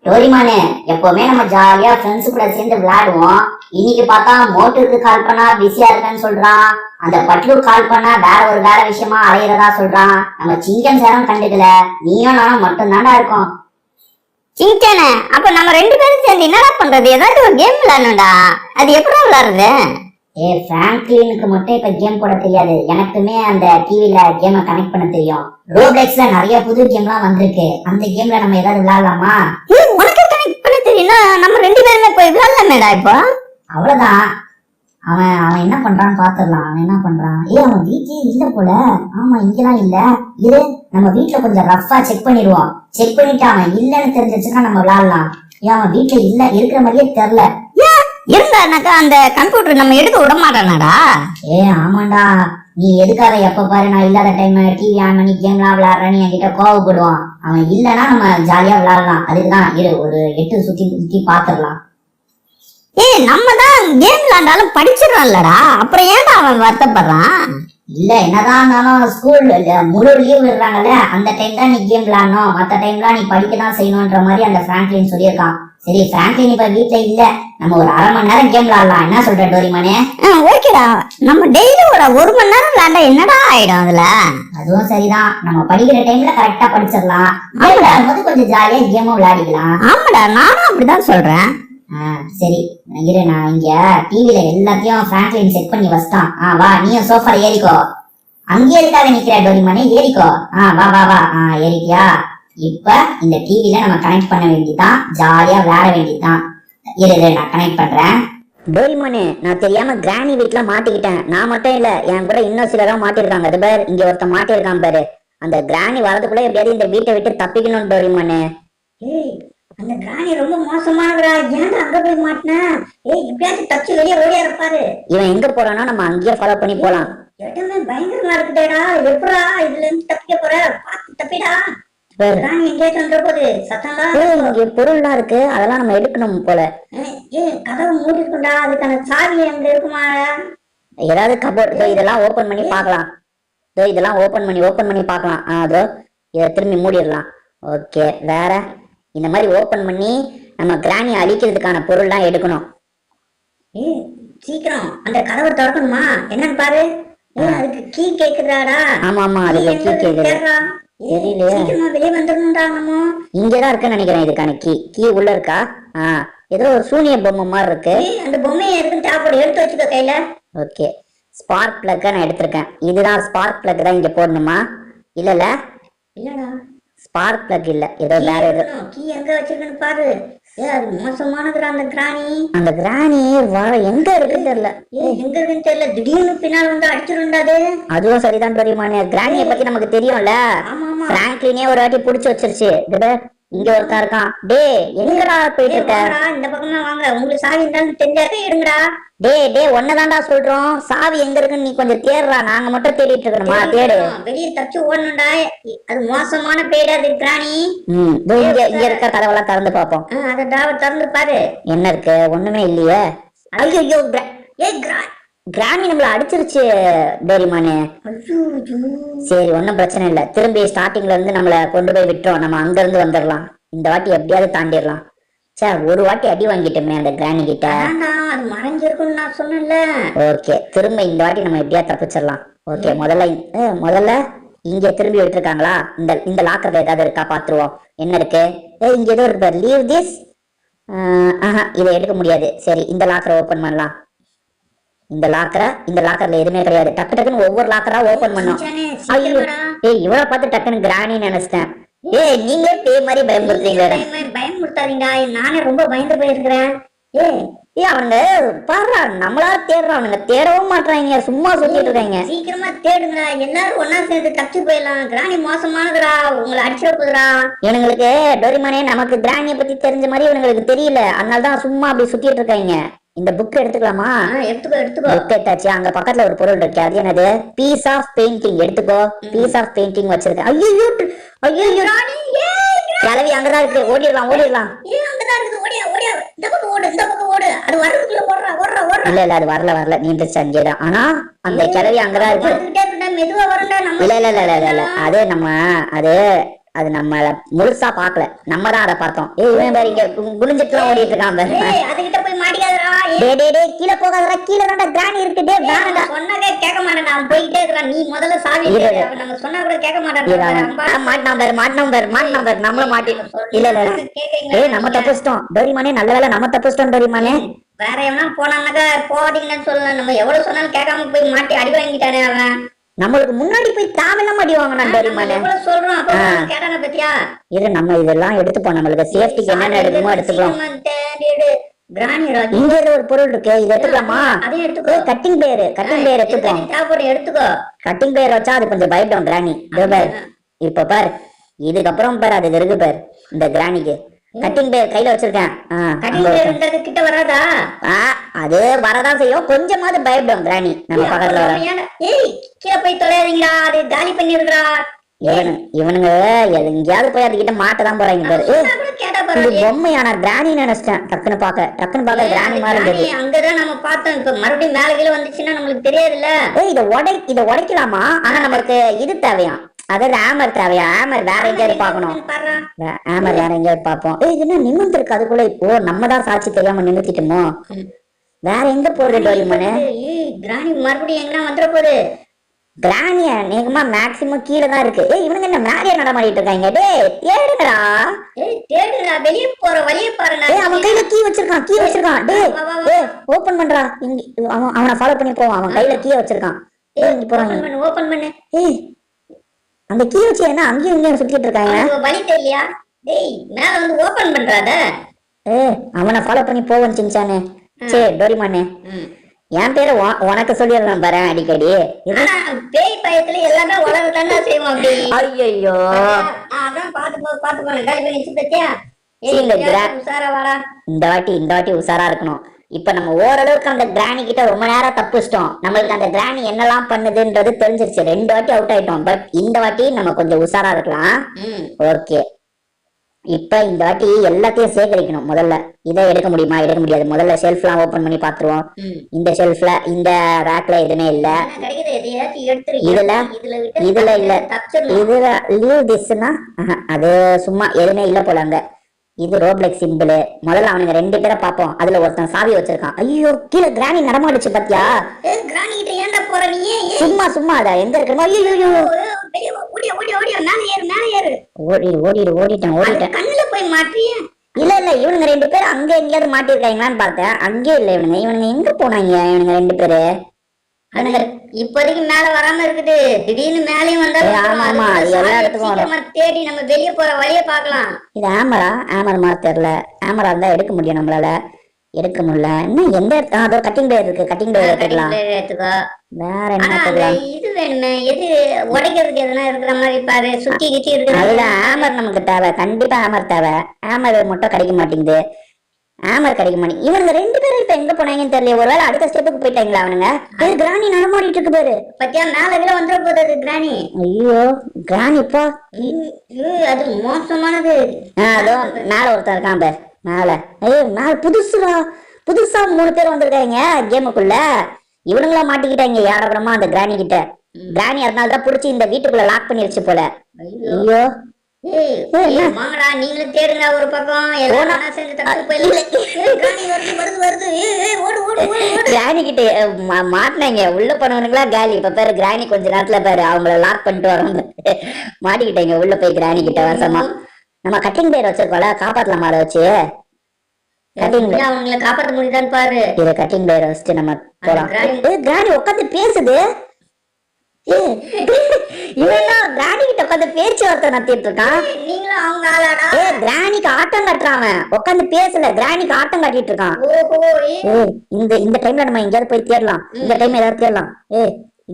டோரிமானு, எப்பவுமே நம்ம ஜாலியா ஃப்ரெண்ட்ஸ் கூட சேர்ந்து விளையாடுவோம். இன்னைக்கு பார்த்தா மோட்டருக்கு கால் பண்ணா பிஸியா இருக்கேன்னு சொல்றான். அந்த பட்லு கால் பண்ணா வேற ஒரு வேற விஷயமா அலையிறதா சொல்றான். நம்ம சிங்கம் சேரம் கண்டுக்கல, நீயும் நானும் மட்டும் தாண்டா இருக்கோம். சிங்கானே, அப்ப நம்ம 2 பேரும் சேர்ந்து என்னடா பண்றது? ஏதாச்சும் ஒரு கேம் விளையாடணும்டா. அது எப்படி விளையாடுறது? பிராங்க்லினுக்கு மட்டும் இப்ப கேம் போட தெரியாது, எனக்குமே அந்த டிவில கேமை கனெக்ட் பண்ண தெரியும். ரோப்ளெக்ஸ்ல நிறைய புது கேம்லாம் வந்திருக்கு. அந்த கேம்ல நம்ம ஏதாவது விளையாடலாமா? உனக்கு கனெக்ட் பண்ண தெரியும்னா நம்ம 2 பேருமே போய் விளையாடலாமேடா. இப்போ அவ்வளவுதான். அவன் அவன் என்ன பண்றான்னு பாத்துடலாம். அவன் என்ன பண்றான்? அவன் வீட்லயே இல்ல போல. ஆமா, இங்கெல்லாம் இல்ல. இது நம்ம வீட்டுல கொஞ்சம் ரஃபா செக் பண்ணிடுவோம். செக் பண்ணிட்டு அவன் இல்லன்னு தெரிஞ்சிச்சுன்னா நம்ம விளையாடலாம். அவன் வீட்டுல இல்ல, இருக்கிற மாதிரியே தெரியல. இருந்தானாக்கா அந்த கம்ப்யூட்டர் நம்ம எடுக்க விட மாட்டானாடா. ஆமாண்டா, நீ எதுக்காக எப்ப பாரு நான் இல்லாத டைம் டிவி ஆன் பண்ணி கேம்லாம் விளையாடுறேன்னு என்கிட்ட கோவப்படுவான். அவன் இல்லன்னா நம்ம ஜாலியா விளையாடலாம். அதுக்குதான் இரு, ஒரு 8 சுத்தி சுத்தி பாத்துடலாம். நம்ம தான் கேம் விளையாண்டாலும் படிச்சிடறான்லடா, அப்புறம் ஏன்டா அவன் வருத்தப்படுறான்? இல்ல, என்னதான் இருந்தாலும் ஸ்கூல் முழு லீவ் விடுறாங்கல்ல, அந்த டைம் தான் நீ கேம் விளையாடணும், மத்த டைம்லாம் நீ படிக்கதான் செய்யணும்ன்ற மாதிரி அந்த பிராங்க்லின் சொல்லியிருக்கான். சரி, பிராங்க்லின் இப்ப வீட்டுல இல்ல, நம்ம ஒரு 1/2 மணி நேரம் கேம் விளையாடலாம். என்ன சொல்ற டோரிமானே? ஓகேடா, நம்ம டெய்லி ஒரு 1 மணி நேரம் விளையாண்டா என்னடா ஆயிடும் அதுல? அதுவும் சரிதான், நம்ம படிக்கிற டைம்ல கரெக்டா படிச்சிடலாம். போது கொஞ்சம் ஜாலியா கேமும் விளையாடிக்கலாம். ஆமாடா, நானும் அப்படிதான் சொல்றேன். சரி இரு, நான் இங்க டிவில எல்லாத்தையும் பிராங்க்லின் செட் பண்ணி வச்சிட்டான். வா, நீயும் சோஃபால ஏறிக்கோ. அங்கே எதுக்காக நிக்கிற டோரிமானே? ஏறிக்கோ. வா வா வா. ஏறிக்கியா? இப்ப இந்த டிவில நம்ம கனெக்ட் பண்ண வேண்டியதான், ஜாலியா விளையாட வேண்டியதான். இரு, நான் கனெக்ட் பண்றேன். டோரிமானே, நான் தெரியாம கிராணி வீட்டுல மாட்டிக்கிட்டேன். நான் மட்டும் இல்ல, என் கூட இன்னும் சிலரும் மாட்டிருக்காங்க. அது பேர் இங்க ஒருத்த மாட்டிருக்கான் பாரு. அந்த கிராணி வரதுக்குள்ள எப்படியாவது இந்த வீட்டை விட்டு தப்பிக்கணும் டோரிமானே. அந்த கிராணி ரொம்ப மோசமானதுடா. ஏன்டா அங்க போய் மாட்டின? இப்படியாச்சும் தச்சு வெளியே ஓடியா இருப்பாரு. இவன் எங்க போறானோ நம்ம அங்கேயே ஃபாலோ பண்ணி போலாம். இடமே பயங்கரமா இருக்குடா. எப்படா இதுல இருந்து தப்பிக்க போற? பாத்து தப்பிடா. கிராணி எங்கேயாச்சும் வந்துற போது சத்தம்லாம். இங்க பொருள்லாம் இருக்கு, அதெல்லாம் நம்ம எடுக்கணும் போல. கதவு மூடி இருக்குண்டா, அதுக்கான சாவி அங்க இருக்குமா? ஏதாவது கபோர்ட் இதெல்லாம் ஓபன் பண்ணி பாக்கலாம். இதெல்லாம் ஓபன் பண்ணி பாக்கலாம். அதோ இதை திரும்பி மூடிடலாம். ஓகே, வேற இந்த மாதிரி ஓபன் பண்ணி நம்ம கிராணி அழிக்கிறதுக்கான பொருள்லாம் எடுக்கணும். சீக்கிரம் அந்த கதவை திறக்கணுமா? என்னன்னு பாரு. அதுக்கு கீ கேக்குதாடா? ஆமா ஆமா, அதுக்கு கீ கேக்குது. சீக்கிரமா வெளியே வந்துடணும்டா. நம்ம இங்கதான் இருக்குன்னு நினைக்கிறேன். இதுக்கான கீ உள்ள இருக்கா? ஏதோ ஒரு சூனிய பொம்மை மாதிரி இருக்கு. அந்த பொம்மையை இருக்குன்னு தேவைப்படும், எடுத்து வச்சுக்கோ கையில. ஓகே, ஸ்பார்க் பிளக் நான் எடுத்திருக்கேன். இதுதான் ஸ்பார்க் பிளக் தான் இங்க போடணுமா? இல்லடா, ஸ்பார்க் பிளக் இல்ல, ஏதோ வேற ஏதோ. கீ எங்க வச்சிருக்கன்னு பாரு. அது மோசமானதுடா அந்த கிராணி. அந்த கிராணி வர எங்க இருக்குன்னு தெரியல. எங்க இருக்குன்னு தெரியல, திடீர்னு பின்னால் வந்து அடிச்சிருந்தா. அதுவும் சரிதான் டோரிமானே, கிராணியை பத்தி நமக்கு தெரியும்ல. பிராங்க்லினே ஒரு வாட்டி புடிச்சு வச்சிருச்சு. இங்க ஒருத்தா இருக்கான். டே, எங்கடா போயிட்டு இருக்க? இந்த பக்கமா வாங்க, உங்களுக்கு சாவி இருந்தாலும் தெரிஞ்சாக்க எடுங்கடா. டே ஒன்னதான்டா சொல்றோம். சாவி எங்க இருக்குன்னு நீ கொஞ்சம் தேடுறா, நாங்க மட்டும் தேடிட்டு இருக்கணுமா? தேடு. வெளியே தச்சு ஓடணும்டா. அது மோசமான பேடு அது கிராணி. இங்க இருக்க கதவெல்லாம் திறந்து பாப்போம். அத டிராவர் திறந்து பாரு. என்ன இருக்கு? ஒண்ணுமே இல்லையே. ஐயோ, கிராணி நம்மள அடிச்சிருச்சு டோரிமானே. சரி, ஒன்னும் பிரச்சனை இல்ல. திரும்பி ஸ்டார்டிங்ல இருந்து நம்மள கொண்டு போய் விட்டுறோம். நம்ம அங்க இருந்து வந்துடலாம். இந்த வாட்டி எப்படியாவது தாண்டிடலாம். சார், ஒரு வாட்டி அடி வாங்கிட்டோமே அந்த கிராணி கிட்ட. அது மறைஞ்சிருக்குன்னு நான் சொன்னேன்ல. ஓகே, திரும்ப இந்த வாட்டி நம்ம எப்படியா தப்பிச்சிடலாம். ஓகே, முதல்ல இங்க திரும்பி விட்டுருக்காங்களா? இந்த லாக்கர்ல ஏதாவது இருக்கா பாத்துருவோம். என்ன இருக்கு? இங்க ஏதோ இருக்கு. Leave this. இதை எடுக்க முடியாது. சரி, இந்த லாக்கரை ஓபன் பண்ணலாம். இந்த லாக்கர்ல எதுவுமே கிடையாது. டக்குன்னு ஒவ்வொரு லாக்கரா ஓபன் பண்ணோம். இவளை பார்த்து டக்குன்னு கிராணி நினைச்சிட்டேன். நீங்க பேய் மாதிரி பயமுறுத்தீங்க. பயமுறுத்தாதீங்க, நானே ரொம்ப பயந்து போயிருக்கிறேன். அவனுங்க பாடுறா, நம்மளா தேடுறானுங்க, தேடவும் மாட்டாங்க, சும்மா சொல்லிட்டு இருக்காங்க. சீக்கிரமா தேடுங்க, எல்லாரும் ஒன்னா சேர்ந்து தப்பிச்சு போயிடலாம். கிராணி மோசமானதுடா, உங்களை அடிச்சிட போதுடா. இவனுங்களுக்கு டோரிமானே நமக்கு கிராணியை பத்தி தெரிஞ்ச மாதிரி இவனுங்களுக்கு தெரியல, அதனாலதான் சும்மா அப்படி சுத்திட்டு இருக்காங்க. இந்த புக் எடுத்துக்கலாமா? எடுத்துக்கோ. புக் எடுத்தாச்சு. அங்க பக்கத்துல ஒரு பொருள் இருக்கு, அது என்னது? Piece of painting. எடுத்துக்கோ. பீஸ் ஆஃப் பெயிண்டிங் வச்சிருக்கேன். ஐயோ கிளவி அங்கதான் இருக்கு. ஓடிடலாம். இல்ல அது வரல, நீண்டுச்சு அங்கேதான். ஆனா அந்த கிளவி அங்கதான் இருக்கு. இல்ல அது நம்ம அது அது நம்மள முழுசா பாக்கல, நம்ம தான் அதை பார்த்தோம். இவன் பாரு இங்க குனிஞ்சிட்டுலாம் ஓடிட்டு இருக்கான் பாரு. அதுகிட்ட போய் மாட்டிக்காதடா. டேய் கீழே போகாதடா, கீழே தான்டா கிராணி இருக்கு. டேய் வேணடா, சொன்னதே கேட்க மாட்டேன், நான் போயிட்டே இருக்கேன். நீ முதல்ல சாவி நம்ம சொன்னா கூட கேட்க மாட்டேன். மாட்டினான் பாரு நம்மளும் மாட்டி. இல்ல நம்ம தப்பிச்சிட்டோம் டோரிமானே, நல்ல வேலை நம்ம தப்பிச்சிட்டோம் டோரிமானே. வேற எவனா போனாங்கக்கா போகாதீங்கன்னு சொல்லலாம். நம்ம எவ்வளவு சொன்னாலும் கேட்காம போய் மாட்டி அடி வாங்கிட்டானே அவன். நம்மளுக்கு முன்னாடி போய் தேவையில்லாம அடி வாங்கினான் டோரிமானே. எவ்வளவு சொல்றோம் கேட்டான பத்தியா? இது நம்ம இதெல்லாம் எடுத்துப்போம், நம்மளுக்கு சேஃப்டிக்கு என்னென்ன எடுக்குமோ எடுத்துக்கலாம். இங்க ஒரு பொருள் இருக்கு, இது எடுத்துக்கலாமா? அதையும் எடுத்துக்கோ. கட்டிங் பிளேயர் எடுத்துப்போம். எடுத்துக்கோ. கட்டிங் பிளேயர் வச்சா அது கொஞ்சம் பயப்படும் கிராணி. இப்ப பாரு, இதுக்கப்புறம் பாரு அது இருக்கு பாரு இந்த கிராணிக்கு. கட்டிங் பிளேயர் கையில வச்சிருக்கேன். கிட்ட வராதா? அது வரதான் செய்யும், கொஞ்சமாவது பயப்படும் கிராணி நம்ம பக்கத்துல வர. கீழே போய் தொலையாதீங்களா, அது காலி பண்ணி இருக்கா. இவனுங்க எங்கேயாவது போய் அதுகிட்ட மாட்டதான் போறாங்க பாரு. இது பொம்மையான கிராணி நினைச்சிட்டேன். டக்குன்னு பாக்க கிராணி மாதிரி இருந்தது. அங்கதான் நம்ம பார்த்தோம். இப்ப மறுபடியும் மேல கீழே வந்துச்சுன்னா நம்மளுக்கு தெரியாதுல்ல. இத உடைக்கலாமா? ஆனா நமக்கு இது தேவையா, அதாவது ஆமர் தேவையா? ஆமர் வேற எங்கேயாவது பாக்கணும். ஆமர் வேற எங்கேயாவது பாப்போம். இது என்ன நிமிர்ந்து இருக்கு அதுக்குள்ள? இப்போ நம்ம தான் சாட்சி தெரியாம நிமித்திட்டோமோ? வேற எங்க போறது டோரிமானே? கிராணி மறுபடியும் எங்க வந்துட போகுது? கிராணியா நேகமா மேக்ஸிமம் கீழே தான் இருக்கு. இவனுங்க என்ன மேலே நடமாடிட்டு இருக்காங்க. டேய் தேடுடா, வெளியே போற வழியே பாருங்க. அவன் கையில கீ வச்சிருக்கான். டேய் ஓபன் பண்றா. அவனை ஃபாலோ பண்ணி போவான். அவன் கையில கீ வச்சிருக்கான். இங்க போறாங்க. ஓபன் பண்ணு. அந்த கீ வச்சு என்ன அங்கேயும் இங்கேயும் சுத்திட்டு இருக்காங்க. வழி தெரியலையா? டேய் மேல வந்து ஓபன் பண்றாத. அவனை ஃபாலோ பண்ணி போவன் சின்சானே. சரி டோரிமானே, என் பேரு உனக்கு சொல்லிடுறேன் பாரு அடிக்கடி. பேய் பயத்துல எல்லாமே உலகத்தானே செய்வோம். ஐயோ அதான் பாத்து இந்த வாட்டி உசாரா இருக்கணும். இப்ப நம்ம ஓரளவுக்கு அந்த கிராணி கிட்ட ரொம்ப நேரம் தப்பிச்சிட்டோம். நம்மளுக்கு அந்த கிராணி என்னெல்லாம் பண்ணுதுன்றது தெரிஞ்சிருச்சு. 2 வாட்டி அவுட் ஆயிட்டோம். பட் இந்த வாட்டி நம்ம கொஞ்சம் உசாரா இருக்கலாம். ஓகே, இப்ப இந்த வாட்டி எல்லாத்தையும் சேகரிக்கணும். முதல்ல இதை எடுக்க முடியுமா, எடுக்க முடியாது. முதல்ல ஷெல்ஃப் எல்லாம் ஓபன் பண்ணி பாத்துருவோம். இந்த ஷெல்ஃப்ல இந்த ரேக்ல எதுவுமே இல்ல. இதுல இல்ல. இதுல லீவ் திஸ்னா அது சும்மா எதுவுமே இல்ல போல. அங்க இது ரோப்ளெக்ஸ் சிம்பிள். முதல்ல அவனுங்க 2 பேரை பாப்போம். அதுல ஒருத்தன் சாவி வச்சிருக்கான். ஐயோ கீழே கிராணி நடமாடுச்சு பாத்தியா? சும்மா அத எங்க இருக்கணுமோ. ஐயோ ஓடிட்டேன். கண்ணுல போய் மாட்டிய? இல்ல இவனுங்க 2 பேரும் அங்க எங்கேயாவது மாட்டிருக்காங்களான்னு பார்த்தேன். அங்கே இல்ல. இவனுங்க எங்க போனாங்க? இவனுங்க 2 பேரு இப்போதைக்கு மேல வராம இருக்குது. திடீர்னு மேலயும் வந்தா தேடி நம்ம வெளியே போற வழிய பாக்கலாம். இது ஆமர் மாதிரி தெரியல. ஆமரா இருந்தா எடுக்க முடியும், நம்மளால எடுக்க முடியல. இன்னும் எந்த அதோ கட்டிங் பிளேயர் இருக்கு. கட்டிங் பிளேயர் எடுத்துக்கலாம். வேற என்ன எடுத்துக்கலாம்? இது வேணுமே, எது உடைக்கிறதுக்கு எதுனா இருக்கிற மாதிரி பாரு. சுத்தி கிட்டி இருக்கு. அதுல ஆமர் நமக்கு தேவை, கண்டிப்பா ஆமர் தேவை. ஆமர் மட்டும் கிடைக்க மாட்டேங்குது. இவனுங்க 2 பேரும் இப்ப எங்க போனாங்கன்னு தெரியல. ஒருவேளை அடுத்த ஸ்டெப்புக்கு போயிட்டாங்களா அவனுங்க? கிராணி நடமாடிட்டு இருக்கு பாரு. பத்தியா மேல கீழ வந்துட போகுது கிராணி. ஐயோ கிராணிப்பா, அது மோசமானது. அதோ மேல ஒருத்தர் இருக்கான் பாரு மேல. மேல புதுசா 3 பேர் வந்திருக்காங்க கேமுக்குள்ள. இவனுங்களா மாட்டிக்கிட்டாங்க யாரப்படமா அந்த கிராணி கிட்ட. கிராணி அதனாலதான் புடிச்சு இந்த வீட்டுக்குள்ள லாக் பண்ணிருச்சு போல. ஐயோ நீங்களும் தேடுங்க ஒரு பக்கம். கிராணி கிட்ட மாட்டினாங்க உள்ள போனவனுங்களா காலி. இப்ப பாரு கிராணி கொஞ்ச நேரத்துல பாரு அவங்கள லாக் பண்ணிட்டு வரோம். மாட்டிக்கிட்டாங்க உள்ள போய் கிராணி கிட்ட. வருஷமா நம்ம கட்டிங் பிளேயர் வச்சிருக்கோம்ல, காப்பாத்தலாம் அதை வச்சு. அவங்களை காப்பாற்ற முடியுதான்னு பாரு. இத கட்டிங் பிளேயர் வச்சுட்டு நம்ம போலாம். கிராணி உட்காந்து பேசுது. கிராணி கிட்ட உட்காந்து பேச்சுவார்த்தை நடத்திட்டு இருக்கான். கிராணிக்கு ஆட்டம் காட்டுறான். உட்காந்து பேசல, கிராணிக்கு ஆட்டம் காட்டிட்டு இருக்கான். இந்த டைம்ல நம்ம எங்கேயாவது போய் தேடலாம். இந்த டைம் ஏதாவது தேடலாம்.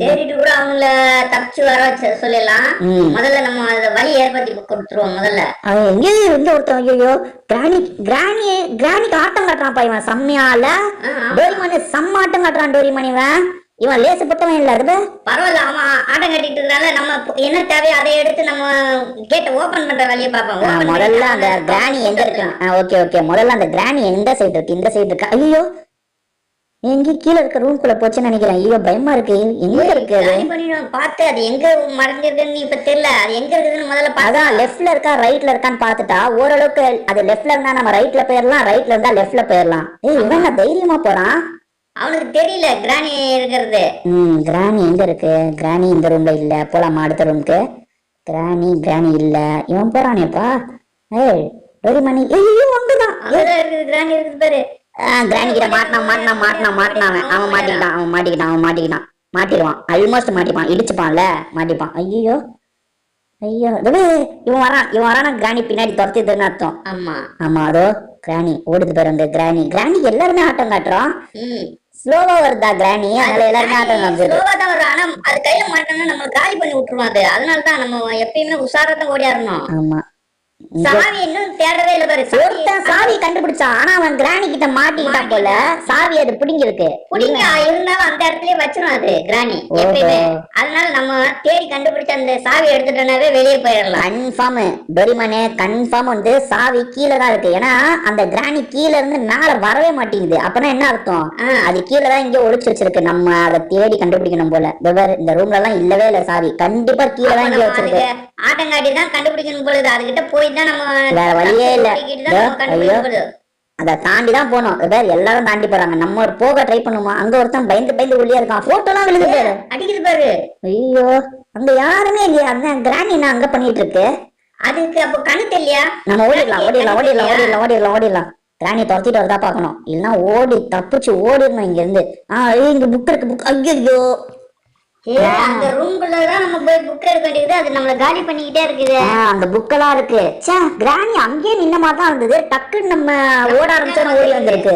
தேடிட்டு கூட அவங்கள தப்பிச்சு வர சொல்லலாம். முதல்ல நம்ம வழி ஏற்படுத்தி கொடுத்துருவோம். முதல்ல எங்கேயும் எந்த ஒருத்தன் ஐயோ கிராணிக்கு ஆட்டம் காட்டுறான். இவன் செம்மையால டோரிமானி செம்ம ஆட்டம் காட்டுறான். டோரிமானி இவன் லேசப்பட்டவன் இல்ல. அது பரவாயில்ல, அவன் ஆட்டம் கட்டிட்டு இருந்தால நம்ம என்ன தேவையோ அதை எடுத்து நம்ம கேட்ட ஓபன் பண்ற வழியை பார்ப்போம். முதல்ல அந்த கிராணி எங்க இருக்கு? ஓகே முதல்ல அந்த கிராணி எந்த சைடு இருக்கு? இந்த சைடு இருக்கா? ஐயோ எங்க கீழே இருக்க ரூம்குள்ள போச்சுன்னு நினைக்கிறேன். ஐயோ பயமா இருக்கு. எங்க இருக்கு அது? காலி பண்ணிடும் பார்த்து. அது எங்க மறைஞ்சிருக்குன்னு இப்ப தெரியல. அது எங்க இருக்குதுன்னு முதல்ல பார்த்தா அதான் லெஃப்ட்ல இருக்கா ரைட்ல இருக்கான்னு பாத்துட்டா ஓரளவுக்கு அது லெஃப்ட்ல இருந்தா நம்ம ரைட்ல போயிடலாம், ரைட்ல இருந்தா லெஃப்ட்ல போயிடலாம். இவன் என்ன தைரியமா போறான்? அவனுக்கு தெரியல கிராணி இருக்கிறது. கிராணி எங்க இருக்கு? கிராணி இந்த ரூம்ல இல்ல. போலாமா அடுத்த ரூமுக்கு? கிராணி இல்ல. இவன் போறானேப்பா. ஏய் டோரிமானி, ஐயோ அங்கதான். அங்கதான் இருக்குது கிராணி இருக்குது பாரு. கிராணி கிட்ட மாட்டினான். அவன் மாட்டிக்கிட்டான். மாட்டிடுவான். ஆல்மோஸ்ட் மாட்டிப்பான். இடிச்சுப்பான்ல, மாட்டிப்பான். ஐயோ ஐயோ இவன் வரானா கிராணி பின்னாடி துரத்திதுன்னு அர்த்தம். ஆமா அதோ கிராணி ஓடுது பாரு. அந்த கிராணிக்கு எல்லாருமே ஆட்டம் காட்டுறோம். ஸ்லோவா வருதா கிராணி? அதனால எல்லாருமே ஆட்டம் காட்டுது. ஸ்லோவா தான் வரும். ஆனா அது கையில மாட்டோம்னா நம்ம காலி பண்ணி விட்டுருவோம். அது அதனாலதான் நம்ம எப்பயுமே உஷாரத்தான் ஓடியாரணும். ஆமா சாவி இன்னும் தேடவே இல்ல பாரு. ஒருத்தன் சாவி கண்டுபிடிச்சான். ஆனா அவன் கிராணி கிட்ட மாட்டிக்கிட்டான் போல. சாவி அது பிடிங்கி இருக்கு. புடிங்க இருந்தாலும் அந்த இடத்துலயே வச்சிரும் அது கிராணி எப்பயுமே. அதனால நம்ம தேடி கண்டுபிடிச்ச அந்த சாவி எடுத்துட்டோம்னாவே வெளியே போயிடலாம். கன்ஃபார்ம் டோரிமானே, கன்ஃபார்ம் வந்து சாவி கீழே தான் இருக்கு. ஏன்னா அந்த கிராணி கீழே இருந்து மேல வரவே மாட்டேங்குது. அப்பனா என்ன அர்த்தம்? அது கீழே தான் இங்க ஒளிச்சு வச்சிருக்கு. நம்ம அதை தேடி கண்டுபிடிக்கணும் போல. இந்த ரூம்ல எல்லாம் இல்லவே இல்ல சாவி. கண்டிப்பா கீழே தான் இங்க வச்சிருக்கு. ஆட்டங்காட்டி தான் கண்டுபிடிக்கணும் பொழுது. அதுகிட்ட போய் தான் நம்ம வேற வழியே இல்ல. அதை தாண்டி தான் போனோம். எல்லாரும் தாண்டி போறாங்க. நம்ம ஒரு போக ட்ரை பண்ணுவோம். அங்க ஒருத்தன் பயந்து உள்ளே இருக்கான். போட்டோ எல்லாம் விழுது பாரு, அடிக்குது பாரு. ஐயோ அங்க யாருமே இல்லையா? அந்த கிராணி என்ன அங்க பண்ணிட்டு இருக்கு? அதுக்கு அப்ப கண்ணு தெரியலையா? நம்ம ஓடிடலாம். கிராணி துரத்திட்டு வரதா பாக்கணும். இல்லைன்னா ஓடி தப்பிச்சு ஓடிடணும் இங்க இருந்து. இங்க புக் இருக்கு. புக் ஐயோ அந்த ரூம்குள்ளதான் நம்ம போய் புக் எடுக்க வேண்டியது. அது நம்மள காலி பண்ணிக்கிட்டே இருக்குது. அந்த புக்கெல்லாம் இருக்கு. கிராணி அங்கேயே நின்ன மாதிரி தான் இருந்தது. டக்குன்னு நம்ம ஓட ஆரம்பிச்சோன்னு ஓடி வந்திருக்கு.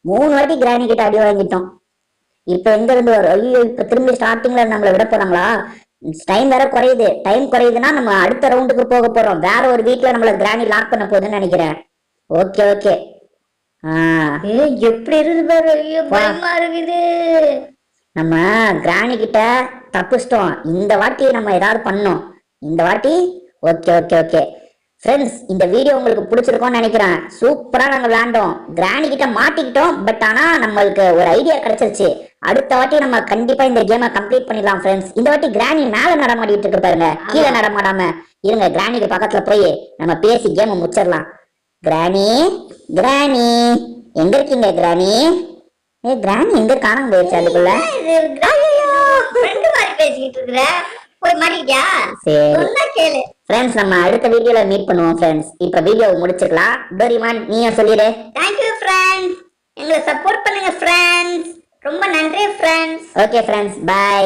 3 வாட்டி கிராணி கிட்ட அடி வாங்கிட்டோம். இப்ப எங்க இருந்து வரும்? ஐயோ இப்ப திரும்பி ஸ்டார்டிங்ல நம்மள விட போறாங்களா? டைம் வேற குறையுது. டைம் குறையுதுன்னா நம்ம அடுத்த ரவுண்டுக்கு போக போறோம். வேற ஒரு வீட்ல நம்மள கிராணி லாக் பண்ண போகுதுன்னு நினைக்கிறேன். ஓகே எப்படி இருக்குது பாரு. ஐயோ பயமா இருக்குது. நம்ம கிராணி கிட்ட தப்பிச்சிட்டோம். இந்த வாட்டி நம்ம ஏதாவது பண்ணோம். இந்த வாட்டி ஓகே ஃப்ரெண்ட்ஸ், இந்த வீடியோ உங்களுக்கு பிடிச்சிருக்கும்னு நினைக்கிறேன். சூப்பரா நாங்க விளையாண்டோம். கிராணி கிட்ட மாட்டிக்கிட்டோம். பட் ஆனா நம்மளுக்கு ஒரு ஐடியா கிடைச்சிருச்சு. அடுத்த வாட்டி நம்ம கண்டிப்பா இந்த கேமை கம்ப்ளீட் பண்ணிடலாம் ஃப்ரெண்ட்ஸ். இந்த வாட்டி கிராணி மேல நடமாடிட்டு இருக்கு பாருங்க, கீழே நடமாடாம. இருங்க கிராணிக்கு பக்கத்துல போய் நம்ம பேசி கேமை முடிச்சிடலாம். கிராணி எங்க இருக்கீங்க? கிராணி எங்க காணாம போயிடுச்சு அதுக்குள்ள. பேசிக்கிட்டு இருக்கிற போய் மாட்டிக்கிட்டியா? சரி கேளு ஃப்ரெண்ட்ஸ், நம்ம அடுத்த வீடியோல மீட் பண்ணுவோம் ஃப்ரெண்ட்ஸ். இப்ப வீடியோ முடிச்சுக்கலாம். டோரிமான் நீயே சொல்லிடு. Thank you friends. எங்களை சப்போர்ட் பண்ணுங்க ஃப்ரெண்ட்ஸ். ரொம்ப நன்றி ஃப்ரெண்ட்ஸ். Okay friends, by.